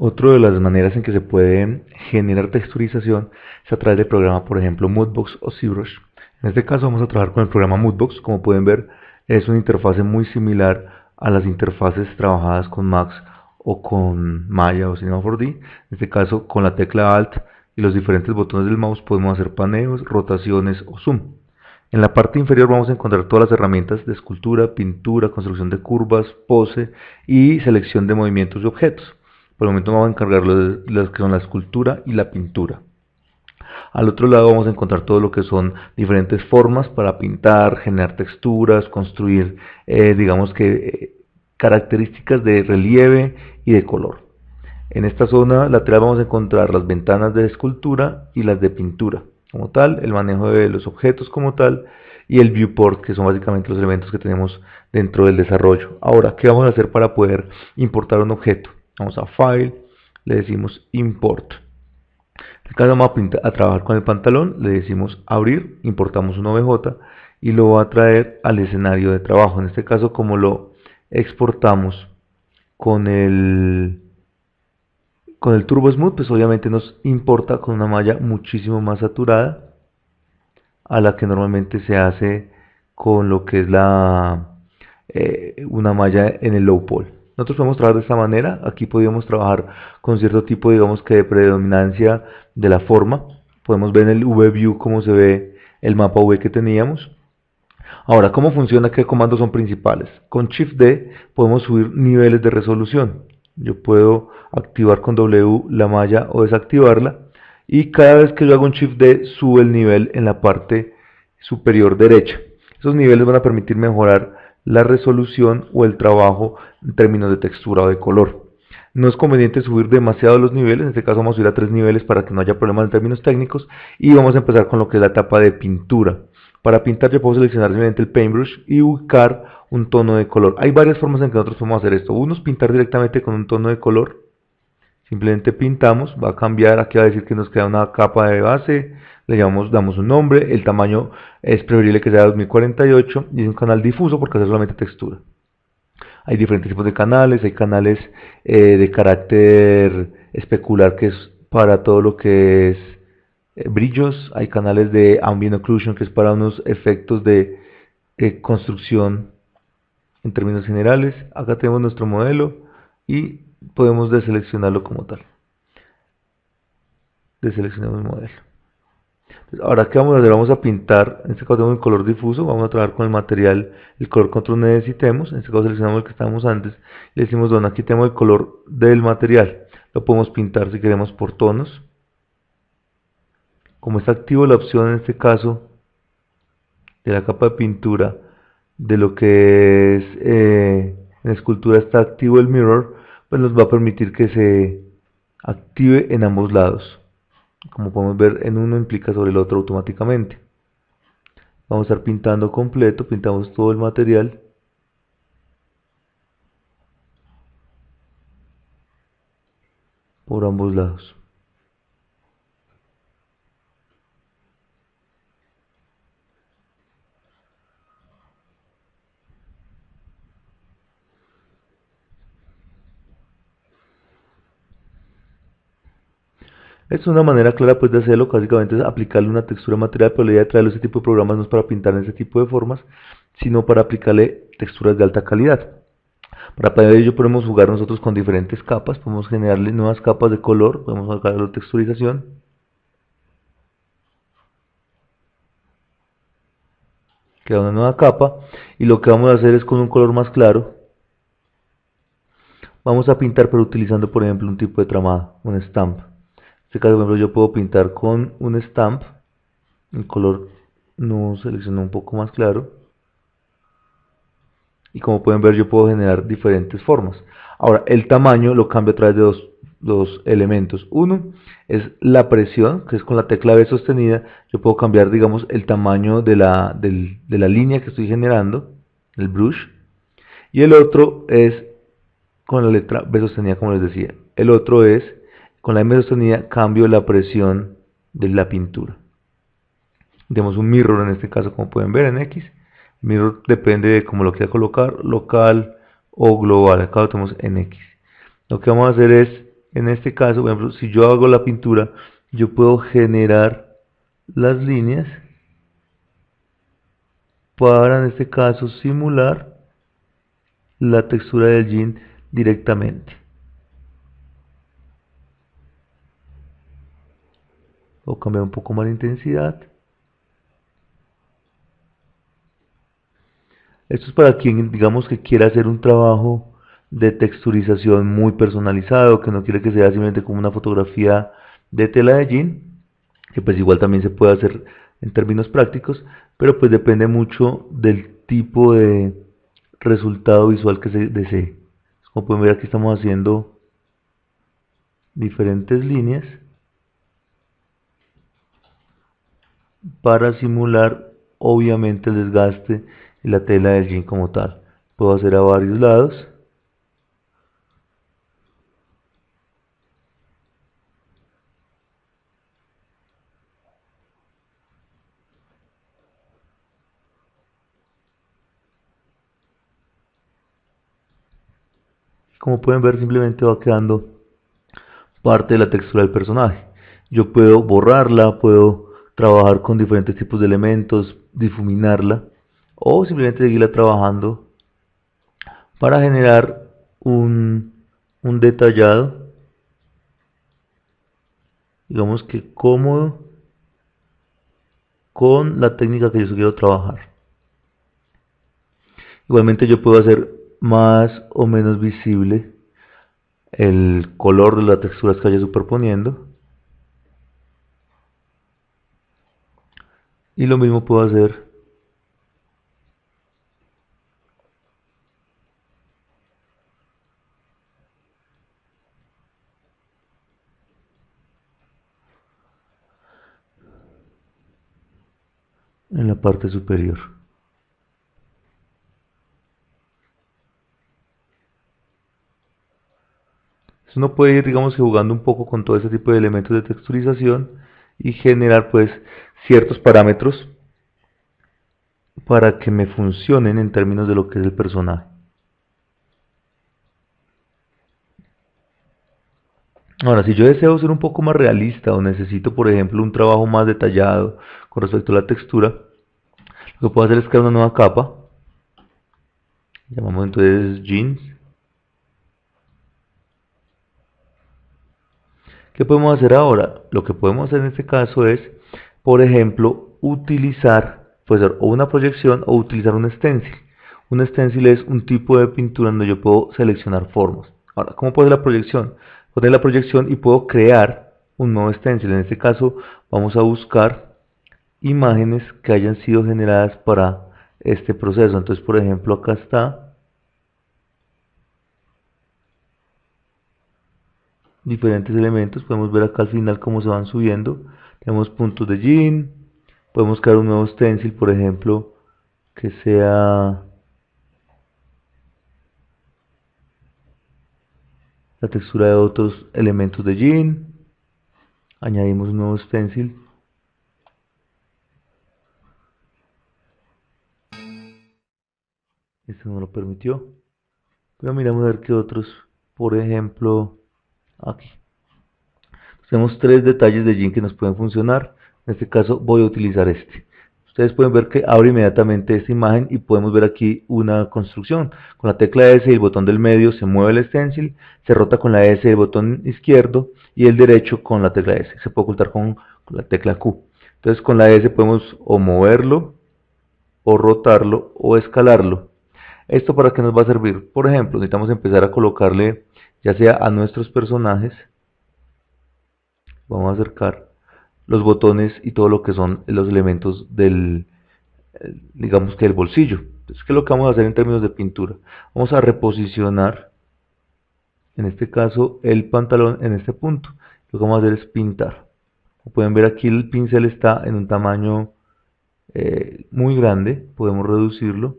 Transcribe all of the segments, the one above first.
Otra de las maneras en que se puede generar texturización es a través del programa, por ejemplo, Moodbox o ZBrush. En este caso vamos a trabajar con el programa Moodbox. Como pueden ver, es una interfase muy similar a las interfaces trabajadas con Max o con Maya o Cinema 4D. En este caso, con la tecla Alt y los diferentes botones del mouse podemos hacer paneos, rotaciones o zoom. En la parte inferior vamos a encontrar todas las herramientas de escultura, pintura, construcción de curvas, pose y selección de movimientos y objetos. Por el momento vamos a encargar las que son la escultura y la pintura. Al otro lado vamos a encontrar todo lo que son diferentes formas para pintar, generar texturas, construir, digamos que, características de relieve y de color. En esta zona lateral vamos a encontrar las ventanas de escultura y las de pintura como tal, el manejo de los objetos como tal y el viewport, que son básicamente los elementos que tenemos dentro del desarrollo. Ahora, ¿qué vamos a hacer para poder importar un objeto? Vamos a File, le decimos Import. En este caso vamos a trabajar con el pantalón, le decimos Abrir, importamos un OBJ y lo va a traer al escenario de trabajo. En este caso, como lo exportamos con el Turbo Smooth, pues obviamente nos importa con una malla muchísimo más saturada a la que normalmente se hace con lo que es una malla en el low poly. Nosotros podemos trabajar de esta manera. Aquí podríamos trabajar con cierto tipo, digamos que de predominancia de la forma. Podemos ver en el V-View cómo se ve el mapa V que teníamos. Ahora, ¿cómo funciona? ¿Qué comandos son principales? Con Shift D podemos subir niveles de resolución. Yo puedo activar con W la malla o desactivarla. Y cada vez que yo hago un Shift D, sube el nivel en la parte superior derecha. Esos niveles van a permitir mejorar la resolución o el trabajo en términos de textura o de color. No es conveniente subir demasiado los niveles, en este caso vamos a subir a 3 niveles para que no haya problemas en términos técnicos. Y vamos a empezar con lo que es la etapa de pintura. Para pintar yo puedo seleccionar simplemente el Paintbrush y buscar un tono de color. Hay varias formas en que nosotros podemos hacer esto. Uno es pintar directamente con un tono de color. Simplemente pintamos, va a cambiar, aquí va a decir que nos queda una capa de base, damos un nombre, el tamaño es preferible que sea 2048 y es un canal difuso porque es solamente textura. Hay diferentes tipos de canales, hay canales de carácter especular que es para todo lo que es brillos, hay canales de ambient occlusion que es para unos efectos de construcción en términos generales. Acá tenemos nuestro modelo y podemos deseleccionarlo como tal. Deseleccionamos el modelo. Entonces, ahora, ¿qué vamos a hacer? Vamos a pintar, en este caso tenemos el color difuso, vamos a trabajar con el material, el color que nosotros necesitemos. En este caso seleccionamos el que estábamos antes y le decimos, bueno, aquí tenemos el color del material. Lo podemos pintar si queremos por tonos. Como está activo la opción en este caso de la capa de pintura, de lo que es en escultura está activo el mirror, pues nos va a permitir que se active en ambos lados. Como podemos ver, en uno implica sobre el otro automáticamente. Vamos a estar pintando completo, pintamos todo el material. Por ambos lados. Es una manera clara pues de hacerlo, básicamente es aplicarle una textura material, pero la idea de traerle ese tipo de programas no es para pintar en ese tipo de formas, sino para aplicarle texturas de alta calidad. Para ello podemos jugar nosotros con diferentes capas, podemos generarle nuevas capas de color, podemos sacar la texturización. Queda una nueva capa y lo que vamos a hacer es con un color más claro, vamos a pintar pero utilizando por ejemplo un tipo de tramado, un stamp. En este caso, por ejemplo, yo puedo pintar con un stamp, el color no selecciono un poco más claro. Y como pueden ver, yo puedo generar diferentes formas. Ahora, el tamaño lo cambio a través de dos elementos. Uno es la presión, que es con la tecla B sostenida. Yo puedo cambiar, digamos, el tamaño de la línea que estoy generando, el brush. Y el otro es con la letra B sostenida, como les decía. El otro es, con la M sostenida, cambio la presión de la pintura. Tenemos un mirror en este caso, como pueden ver en X. Mirror depende de cómo lo quiera colocar, local o global. Acá lo tenemos en X. Lo que vamos a hacer es En este caso, por ejemplo, si yo hago la pintura, yo puedo generar las líneas para, en este caso, simular la textura del jean directamente. O cambiar un poco más la intensidad. Esto es para quien, digamos, que quiera hacer un trabajo de texturización muy personalizado, que no quiere que sea simplemente como una fotografía de tela de jean, que pues igual también se puede hacer en términos prácticos, pero pues depende mucho del tipo de resultado visual que se desee. Como pueden ver, aquí estamos haciendo diferentes líneas para simular obviamente el desgaste y la tela del jean como tal. Puedo hacer a varios lados. Como pueden ver, simplemente va quedando parte de la textura del personaje. Yo puedo borrarla, puedo trabajar con diferentes tipos de elementos, difuminarla o simplemente seguirla trabajando para generar un detallado, digamos que cómodo con la técnica que yo quiero trabajar. Igualmente yo puedo hacer más o menos visible el color de las texturas que vaya superponiendo. Y lo mismo puedo hacer en la parte superior. Uno puede ir, digamos que jugando un poco con todo ese tipo de elementos de texturización y generar pues ciertos parámetros para que me funcionen en términos de lo que es el personaje. Ahora, si yo deseo ser un poco más realista o necesito, por ejemplo, un trabajo más detallado con respecto a la textura, lo que puedo hacer es crear una nueva capa. Llamamos entonces jeans. ¿Qué podemos hacer ahora? Lo que podemos hacer en este caso es, por ejemplo, utilizar, puede ser o una proyección o utilizar un stencil. Un stencil es un tipo de pintura donde yo puedo seleccionar formas. Ahora, ¿cómo puedo hacer la proyección? Puedo hacer la proyección y puedo crear un nuevo stencil. En este caso, vamos a buscar imágenes que hayan sido generadas para este proceso. Entonces, por ejemplo, acá está diferentes elementos. Podemos ver acá al final cómo se van subiendo. Tenemos puntos de jean. Podemos crear un nuevo stencil, por ejemplo, que sea la textura de otros elementos de jean. Añadimos un nuevo stencil. Este no lo permitió. Pero miramos a ver qué otros, por ejemplo, aquí. Tenemos tres detalles de jean que nos pueden funcionar. En este caso voy a utilizar este. Ustedes pueden ver que abre inmediatamente esta imagen y podemos ver aquí una construcción. Con la tecla S y el botón del medio se mueve el stencil, se rota con la S y el botón izquierdo y el derecho con la tecla S. Se puede ocultar con la tecla Q. Entonces con la S podemos o moverlo, o rotarlo, o escalarlo. ¿Esto para qué nos va a servir? Por ejemplo, necesitamos empezar a colocarle, ya sea a nuestros personajes, vamos a acercar los botones y todo lo que son los elementos del, digamos que del bolsillo. Entonces, ¿qué es lo que vamos a hacer en términos de pintura? Vamos a reposicionar, en este caso, el pantalón en este punto. Lo que vamos a hacer es pintar. Como pueden ver aquí el pincel está en un tamaño muy grande, podemos reducirlo.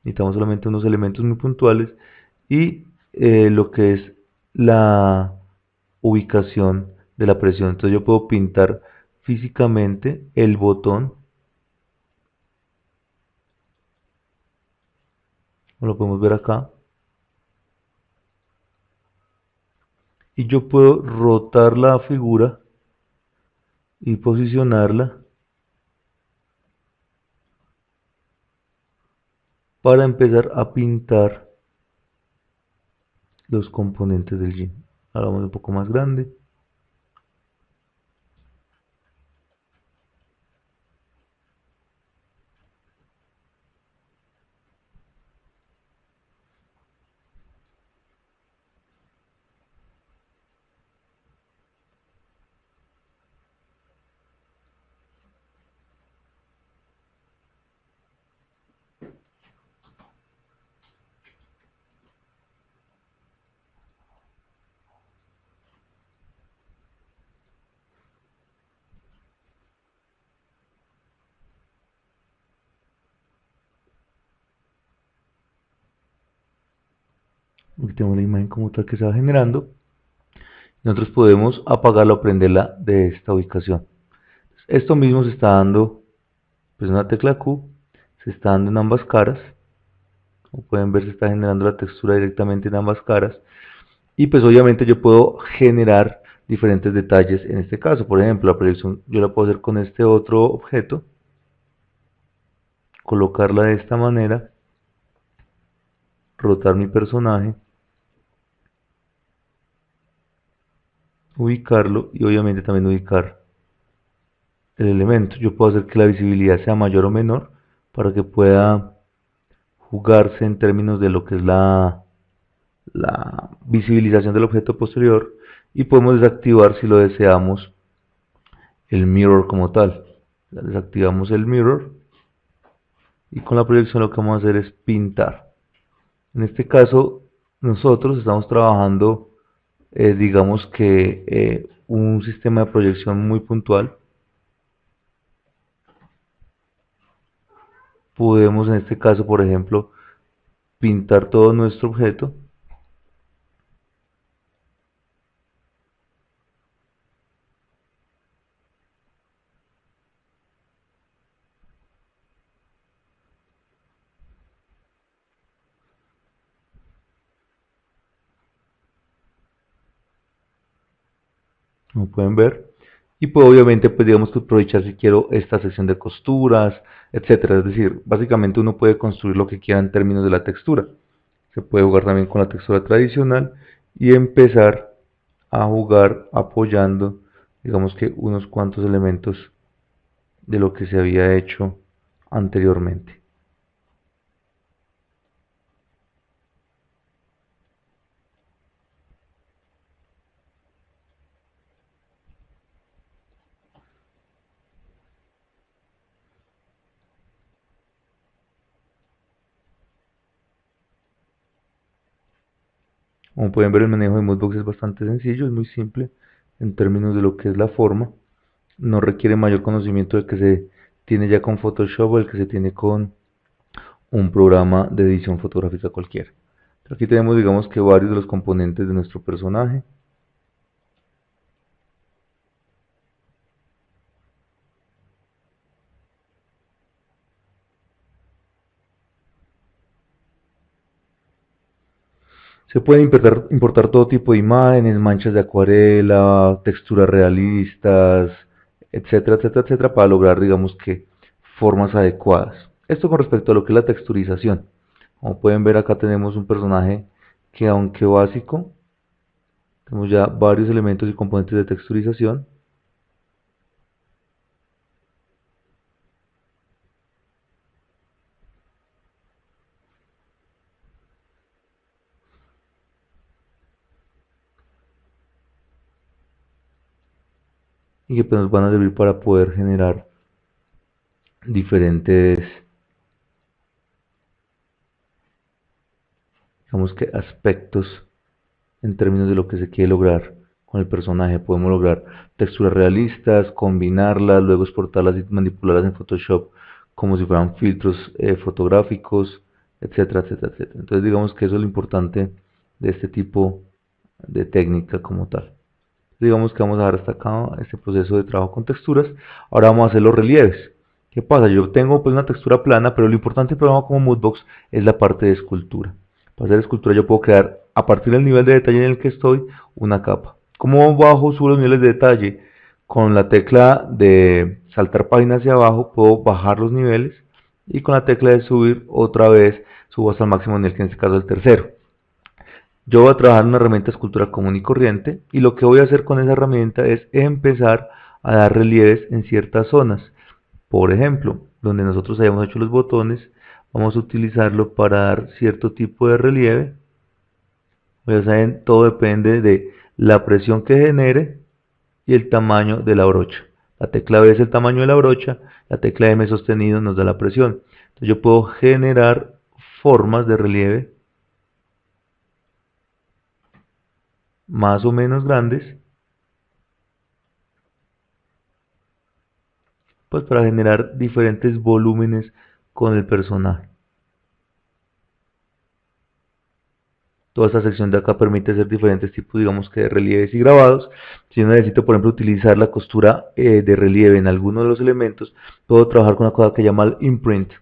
Necesitamos solamente unos elementos muy puntuales y lo que es la ubicación de la presión. Entonces yo puedo pintar físicamente el botón, como lo podemos ver acá, y yo puedo rotar la figura y posicionarla para empezar a pintar los componentes del gym. Ahora vamos un poco más grande. Aquí tenemos la imagen como tal que se va generando. Nosotros podemos apagarla o prenderla de esta ubicación. Esto mismo se está dando, pues una tecla Q, se está dando en ambas caras. Como pueden ver, se está generando la textura directamente en ambas caras. Y pues obviamente yo puedo generar diferentes detalles en este caso. Por ejemplo, la proyección yo la puedo hacer con este otro objeto, colocarla de esta manera, rotar mi personaje, ubicarlo y obviamente también ubicar el elemento. Yo puedo hacer que la visibilidad sea mayor o menor para que pueda jugarse en términos de lo que es la visibilización del objeto posterior, y podemos desactivar, si lo deseamos, el mirror como tal. Desactivamos el mirror y con la proyección lo que vamos a hacer es pintar. En este caso nosotros estamos trabajando, digamos que un sistema de proyección muy puntual. Podemos en este caso, por ejemplo, pintar todo nuestro objeto. Como pueden ver, y puedo obviamente, pues digamos que aprovechar si quiero esta sección de costuras, etcétera. Es decir, básicamente uno puede construir lo que quiera en términos de la textura. Se puede jugar también con la textura tradicional y empezar a jugar apoyando, digamos que unos cuantos elementos de lo que se había hecho anteriormente. Como pueden ver, el manejo de Moodbox es bastante sencillo, es muy simple en términos de lo que es la forma. No requiere mayor conocimiento del que se tiene ya con Photoshop o el que se tiene con un programa de edición fotográfica cualquiera. Aquí tenemos, digamos que varios de los componentes de nuestro personaje. Se pueden importar todo tipo de imágenes, manchas de acuarela, texturas realistas, etcétera, etcétera, etcétera, para lograr, digamos que, formas adecuadas. Esto con respecto a lo que es la texturización. Como pueden ver, acá tenemos un personaje que, aunque básico, tenemos ya varios elementos y componentes de texturización. Y que pues, nos van a servir para poder generar diferentes, digamos que, aspectos en términos de lo que se quiere lograr con el personaje. Podemos lograr texturas realistas, combinarlas, luego exportarlas y manipularlas en Photoshop como si fueran filtros fotográficos, etcétera, etcétera, etcétera. Entonces digamos que eso es lo importante de este tipo de técnica como tal. Digamos que vamos a dar hasta acá este proceso de trabajo con texturas. Ahora vamos a hacer los relieves. ¿Qué pasa? Yo tengo pues una textura plana, pero lo importante del programa como Moodbox es la parte de escultura. Para hacer escultura yo puedo crear, a partir del nivel de detalle en el que estoy, una capa. ¿Cómo bajo, subo los niveles de detalle? Con la tecla de saltar página hacia abajo puedo bajar los niveles y con la tecla de subir otra vez subo hasta el máximo nivel, que en este caso es el tercero. Yo voy a trabajar en una herramienta de escultura común y corriente y lo que voy a hacer con esa herramienta es empezar a dar relieves en ciertas zonas. Por ejemplo, donde nosotros hayamos hecho los botones, vamos a utilizarlo para dar cierto tipo de relieve. Ya saben, todo depende de la presión que genere y el tamaño de la brocha. La tecla B es el tamaño de la brocha, la tecla M sostenido nos da la presión. Entonces yo puedo generar formas de relieve más o menos grandes, pues para generar diferentes volúmenes con el personaje. Toda esta sección de acá permite hacer diferentes tipos, digamos que de relieves y grabados. Si yo necesito, por ejemplo, utilizar la costura de relieve en alguno de los elementos, puedo trabajar con una cosa que se llama el imprint.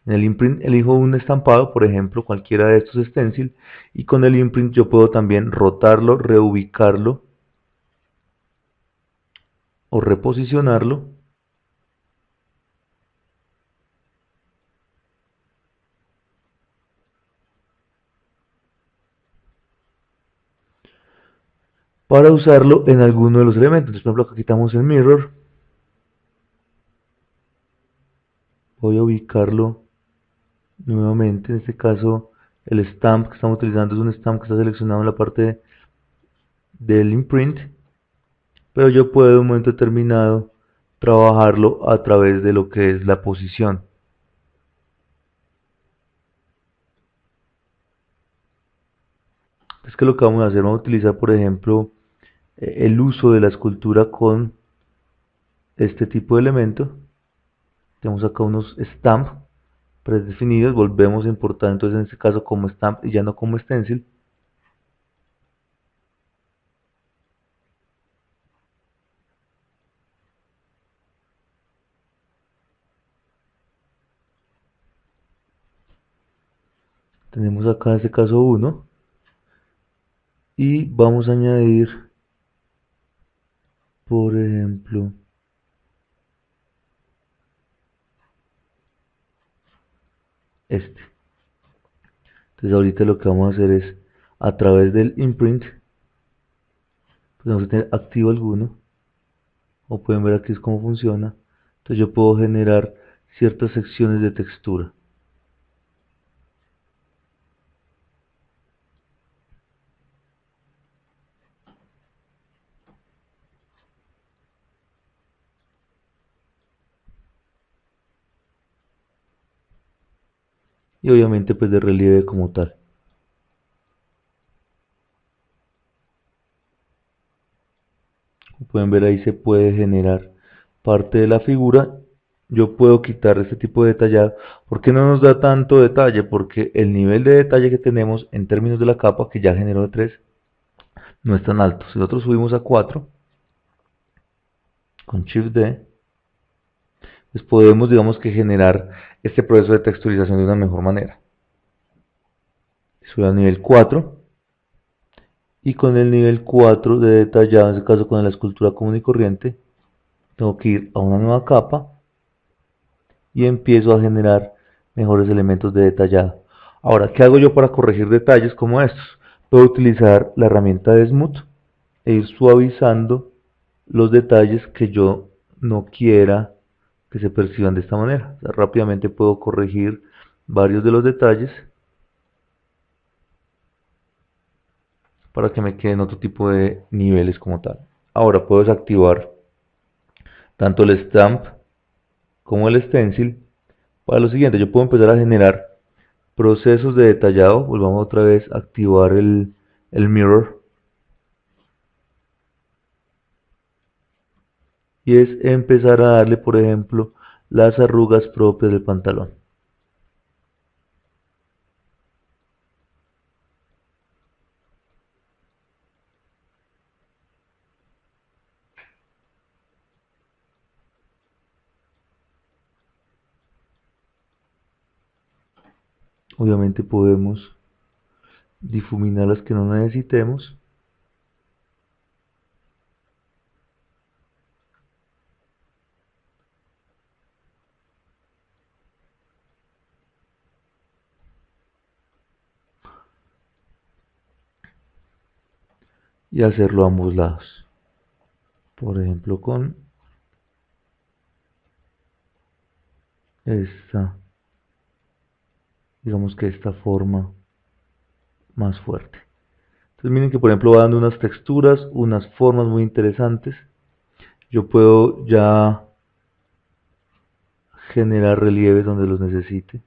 En el imprint elijo un estampado, por ejemplo, cualquiera de estos stencil, y con el imprint yo puedo también rotarlo, reubicarlo o reposicionarlo para usarlo en alguno de los elementos. Entonces, por ejemplo, acá quitamos el mirror, voy a ubicarlo nuevamente. En este caso, el stamp que estamos utilizando es un stamp que está seleccionado en la parte del imprint, pero yo puedo en un momento determinado trabajarlo a través de lo que es la posición. Es que lo que vamos a hacer, vamos a utilizar por ejemplo el uso de la escultura con este tipo de elemento. Tenemos acá unos stamp predefinidos, volvemos a importar entonces en este caso como stamp y ya no como stencil. Tenemos acá en este caso uno y vamos a añadir por ejemplo este. Entonces ahorita lo que vamos a hacer es a través del imprint, pues vamos a tener activo alguno, o pueden ver aquí es cómo funciona. Entonces yo puedo generar ciertas secciones de textura. Y obviamente pues de relieve como tal. Como pueden ver ahí se puede generar parte de la figura. Yo puedo quitar este tipo de detallado. ¿Por qué no nos da tanto detalle? Porque el nivel de detalle que tenemos en términos de la capa, que ya generó de 3, no es tan alto. Si nosotros subimos a 4, con Shift D, pues podemos, digamos que generar este proceso de texturización de una mejor manera. Sube a nivel 4 y con el nivel 4 de detallado, en este caso con la escultura común y corriente, tengo que ir a una nueva capa y empiezo a generar mejores elementos de detallado. Ahora, ¿qué hago yo para corregir detalles como estos? Puedo utilizar la herramienta de Smooth e ir suavizando los detalles que yo no quiera que se perciban de esta manera. O sea, rápidamente puedo corregir varios de los detalles para que me queden otro tipo de niveles como tal. Ahora puedo desactivar tanto el stamp como el stencil. Para lo siguiente, yo puedo empezar a generar procesos de detallado. Volvamos otra vez a activar el mirror. Y es empezar a darle, por ejemplo, las arrugas propias del pantalón. Obviamente podemos difuminar las que no necesitemos. Y hacerlo a ambos lados. Por ejemplo, con esta, digamos que esta forma más fuerte. Entonces miren que por ejemplo va dando unas texturas, unas formas muy interesantes. Yo puedo ya generar relieves donde los necesite.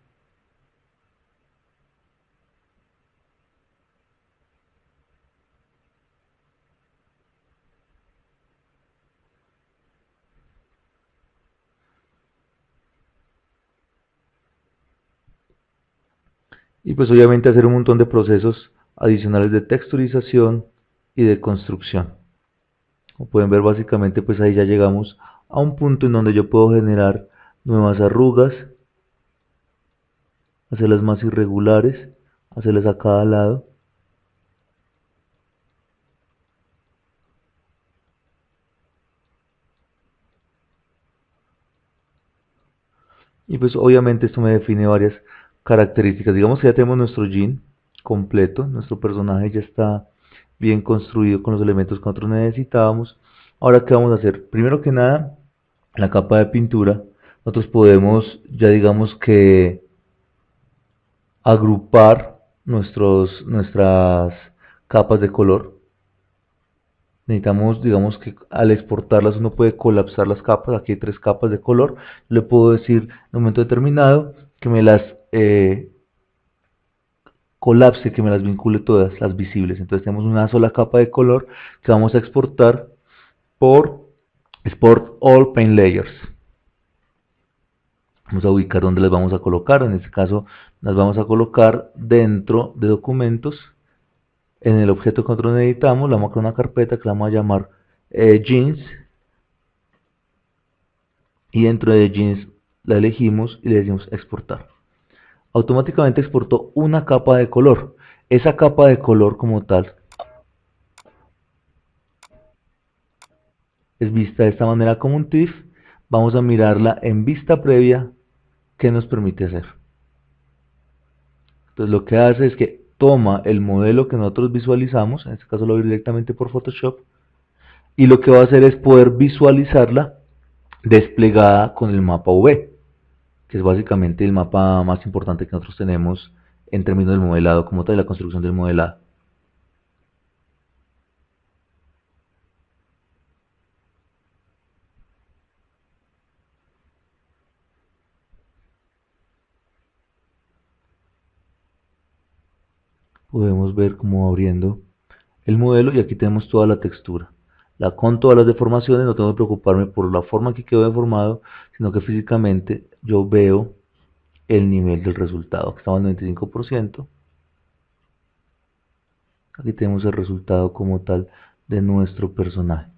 Y pues obviamente hacer un montón de procesos adicionales de texturización y de construcción. Como pueden ver, básicamente pues ahí ya llegamos a un punto en donde yo puedo generar nuevas arrugas, hacerlas más irregulares, hacerlas a cada lado. Y pues obviamente esto me define varias características. Digamos que ya tenemos nuestro jean completo, nuestro personaje ya está bien construido con los elementos que nosotros necesitábamos. Ahora, ¿qué vamos a hacer? Primero que nada, la capa de pintura, nosotros podemos ya digamos que agrupar nuestras capas de color. Necesitamos, digamos que al exportarlas uno puede colapsar las capas. Aquí hay tres capas de color. Le puedo decir en un momento determinado que me las colapse, que me las vincule todas, las visibles. Entonces tenemos una sola capa de color que vamos a exportar por Export All Paint Layers. Vamos a ubicar dónde las vamos a colocar. En este caso las vamos a colocar dentro de documentos. En el objeto que nosotros necesitamos, le vamos a crear una carpeta que la vamos a llamar jeans. Y dentro de jeans la elegimos y le decimos exportar. Automáticamente exportó una capa de color. Esa capa de color como tal es vista de esta manera como un TIFF. Vamos a mirarla en vista previa. ¿Qué nos permite hacer? Entonces lo que hace es que toma el modelo que nosotros visualizamos, en este caso lo voy directamente por Photoshop, y lo que va a hacer es poder visualizarla desplegada con el mapa UV, que es básicamente el mapa más importante que nosotros tenemos en términos del modelado como tal, la construcción del modelado. Podemos ver cómo va abriendo el modelo y aquí tenemos toda la textura. Con todas las deformaciones, no tengo que preocuparme por la forma que quedó deformado, sino que físicamente yo veo el nivel del resultado, que estamos en 95%. Aquí tenemos el resultado como tal de nuestro personaje.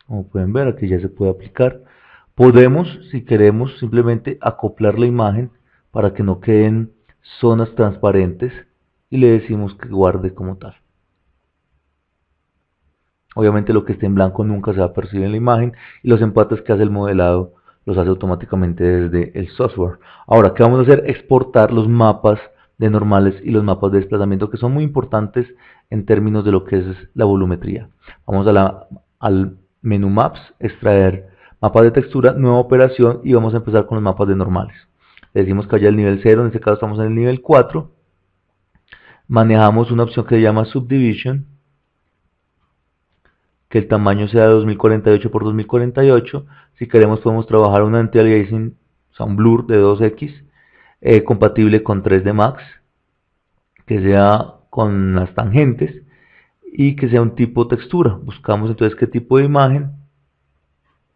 Como pueden ver, aquí ya se puede aplicar. Podemos, si queremos, simplemente acoplar la imagen para que no queden zonas transparentes y le decimos que guarde como tal. Obviamente lo que esté en blanco nunca se va a percibir en la imagen y los empates que hace el modelado los hace automáticamente desde el software. Ahora, ¿qué vamos a hacer? Exportar los mapas de normales y los mapas de desplazamiento, que son muy importantes en términos de lo que es la volumetría. Vamos al menú Maps, extraer mapas de textura, nueva operación y vamos a empezar con los mapas de normales. Le decimos que haya el nivel 0, en este caso estamos en el nivel 4. Manejamos una opción que se llama Subdivision, que el tamaño sea 2048 por 2048. Si queremos podemos trabajar una anti-aliasing, o sea un blur de 2x, compatible con 3D Max, que sea con las tangentes y que sea un tipo textura. Buscamos entonces qué tipo de imagen.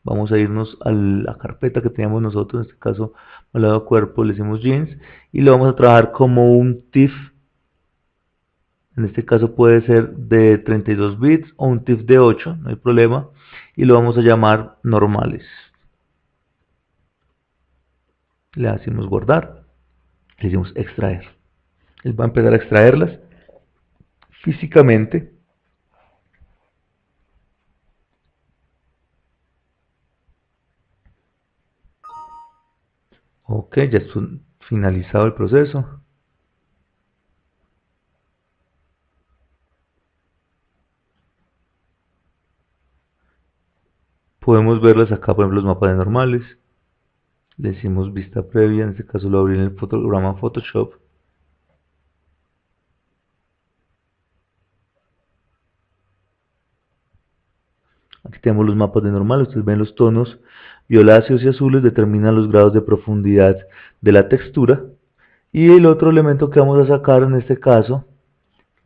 Vamos a irnos a la carpeta que teníamos nosotros, en este caso al lado cuerpo le decimos jeans y lo vamos a trabajar como un TIFF. En este caso puede ser de 32 bits o un TIFF de 8, no hay problema. Y lo vamos a llamar normales. le hacemos guardar, le decimos extraer. Él va a empezar a extraerlas físicamente. Ok, ya está finalizado el proceso. Podemos verlas acá, por ejemplo, los mapas de normales. Le decimos vista previa, en este caso lo abrí en el programa Photoshop. Aquí tenemos los mapas de normal, ustedes ven los tonos violáceos y azules, determinan los grados de profundidad de la textura. Y el otro elemento que vamos a sacar en este caso,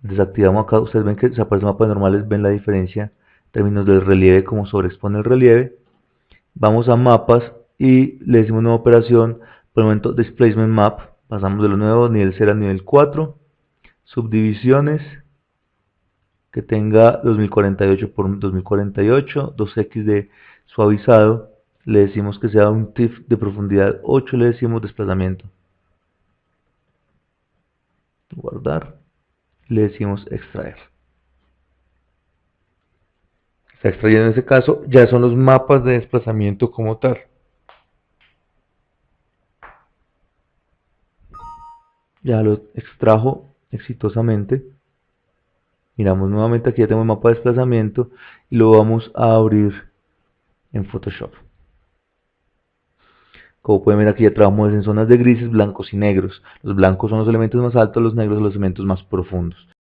desactivamos acá, ustedes ven que desaparecen mapas normales, ven la diferencia en términos del relieve, como sobreexpone el relieve. Vamos a mapas y le decimos nueva operación, por el momento displacement map, pasamos de lo nuevo, nivel 0 a nivel 4, subdivisiones, que tenga 2048 por 2048, 2x de suavizado, le decimos que sea un TIFF de profundidad 8, le decimos desplazamiento. Guardar, le decimos extraer. Está extrayendo en este caso, ya son los mapas de desplazamiento como tal. Ya lo extrajo exitosamente. Miramos nuevamente, aquí ya tenemos el mapa de desplazamiento y lo vamos a abrir en Photoshop. Como pueden ver, aquí ya trabajamos en zonas de grises, blancos y negros. Los blancos son los elementos más altos, los negros son los elementos más profundos.